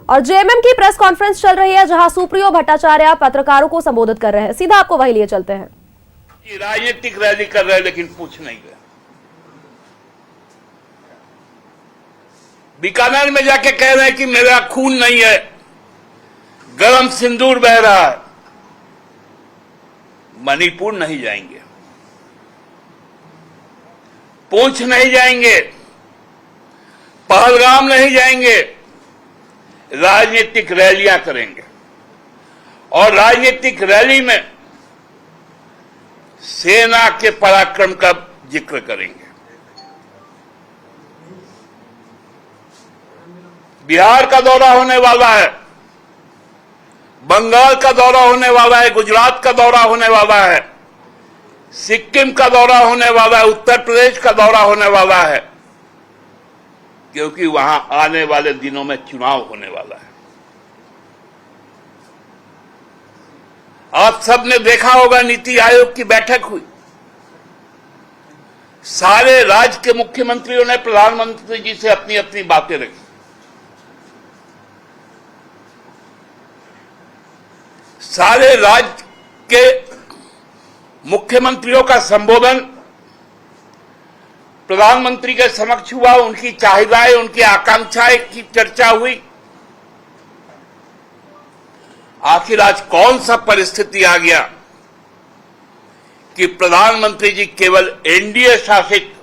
और जेएमएम की press conference चल रही है जहां सुप्रियो भट्टाचार्य पत्रकारों को संबोधित कर रहे हैं। सीधा आपको वही लिए चलते हैं। राजनीतिक रैली कर रहे हैं लेकिन पूछ नहीं गए। बीकानेर में जाके कह रहे हैं कि मेरा खून नहीं है, गरम सिंदूर बह रहा है। मणिपुर नहीं जाएंगे, पूंछ नहीं जाएंगे, पहलगाम नहीं जाएंगे, राजनीतिक रैलियां करेंगे और राजनीतिक रैली में सेना के पराक्रम का जिक्र करेंगे। बिहार का दौरा होने वाला है, बंगाल का दौरा होने वाला है, गुजरात का दौरा होने वाला है, सिक्किम का दौरा होने वाला है, उत्तर प्रदेश का दौरा होने वाला है, क्योंकि वहां आने वाले दिनों में चुनाव होने वाला है। आप सबने देखा होगा नीति आयोग की बैठक हुई, सारे राज्य के मुख्यमंत्रियों ने प्रधानमंत्री जी से अपनी अपनी बातें रखी। सारे राज्य के मुख्यमंत्रियों का संबोधन प्रधानमंत्री के समक्ष हुआ, उनकी चाहिदाएं, उनकी आकांक्षाएं की चर्चा हुई। आखिर आज कौन सा परिस्थिति आ गया कि प्रधानमंत्री जी केवल एनडीए शासित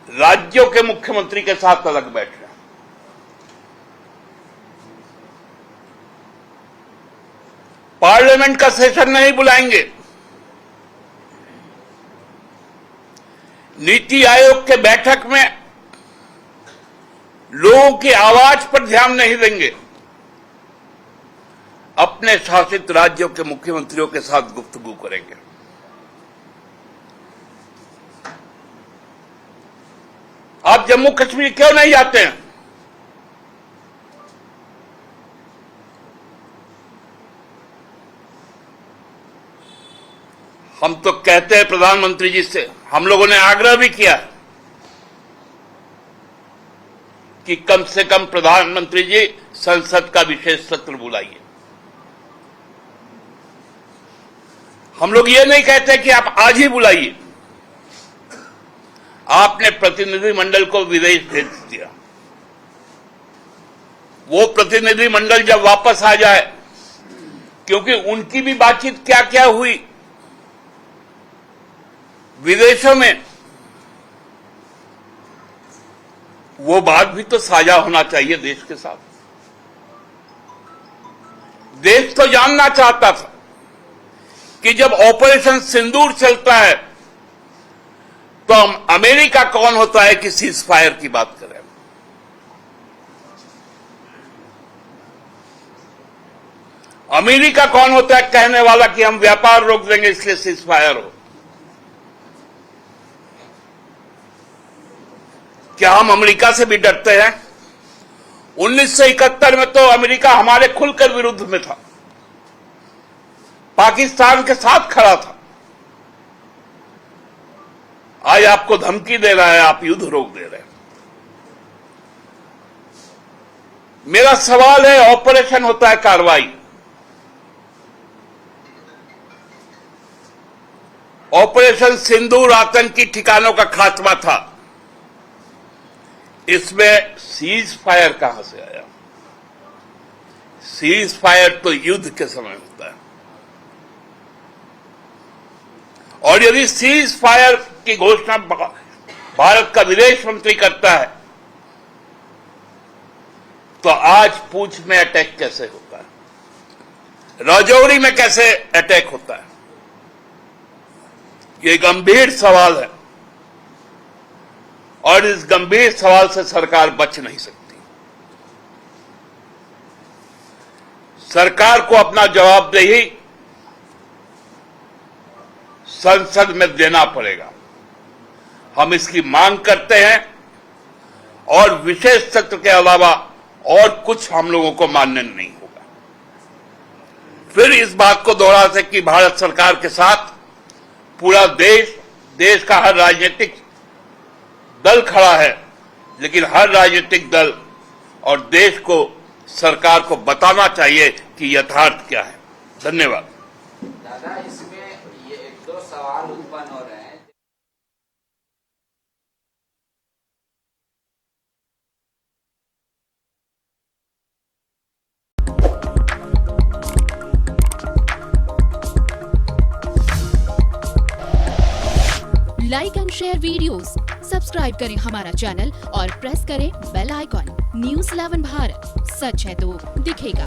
राज्यों के मुख्यमंत्री के साथ अलग बैठ रहे हैं। पार्लियामेंट का सेशन नहीं बुलाएंगे, नीति आयोग के बैठक में लोगों की आवाज पर ध्यान नहीं देंगे, अपने शासित राज्यों के मुख्यमंत्रियों के साथ गुफ्तगू करेंगे। आप जम्मू कश्मीर क्यों नहीं जाते हैं? हम तो कहते हैं प्रधानमंत्री जी से, हम लोगों ने आग्रह भी किया कि कम से कम प्रधानमंत्री जी संसद का विशेष सत्र बुलाइए। हम लोग ये नहीं कहते कि आप आज ही बुलाइए। आपने प्रतिनिधिमंडल को विदेश भेज दिया, वो प्रतिनिधिमंडल जब वापस आ जाए, क्योंकि उनकी भी बातचीत क्या क्या हुई विदेशों में, वो बात भी तो साझा होना चाहिए देश के साथ। देश तो जानना चाहता था कि जब ऑपरेशन सिंदूर चलता है तो अमेरिका कौन होता है कि सीज फायर की बात करें। अमेरिका कौन होता है कहने वाला कि हम व्यापार रोक देंगे इसलिए सीज फायर हो। क्या हम अमेरिका से भी डरते हैं? 1971 में तो अमेरिका हमारे खुलकर विरुद्ध में था, पाकिस्तान के साथ खड़ा था। आज आपको धमकी दे रहा है, आप युद्ध रोक दे रहे हैं। मेरा सवाल है, ऑपरेशन होता है कार्रवाई, ऑपरेशन सिंदूर आतंकी ठिकानों का खात्मा था, इसमें सीज फायर कहां से आया? सीज फायर तो युद्ध के समय होता है, और यदि सीज फायर की घोषणा भारत का विदेश मंत्री करता है तो आज पूंछ में अटैक कैसे होता है, राजौरी में कैसे अटैक होता है? ये गंभीर सवाल है और इस गंभीर सवाल से सरकार बच नहीं सकती। सरकार को अपना जवाबदेही संसद में देना पड़ेगा। हम इसकी मांग करते हैं और विशेष सत्र के अलावा और कुछ हम लोगों को मान्य नहीं होगा। फिर इस बात को दोहरा से कि भारत सरकार के साथ पूरा देश का हर राजनीतिक दल खड़ा है, लेकिन हर राजनीतिक दल और देश को सरकार को बताना चाहिए कि यथार्थ क्या है। धन्यवाद। दादा, इसमें ये एक दो सवाल उत्पन्न हो रहे हैं। Like and share videos, subscribe करें हमारा चैनल और प्रेस करें बेल आइकॉन। न्यूज़ 11 भारत, सच है तो दिखेगा।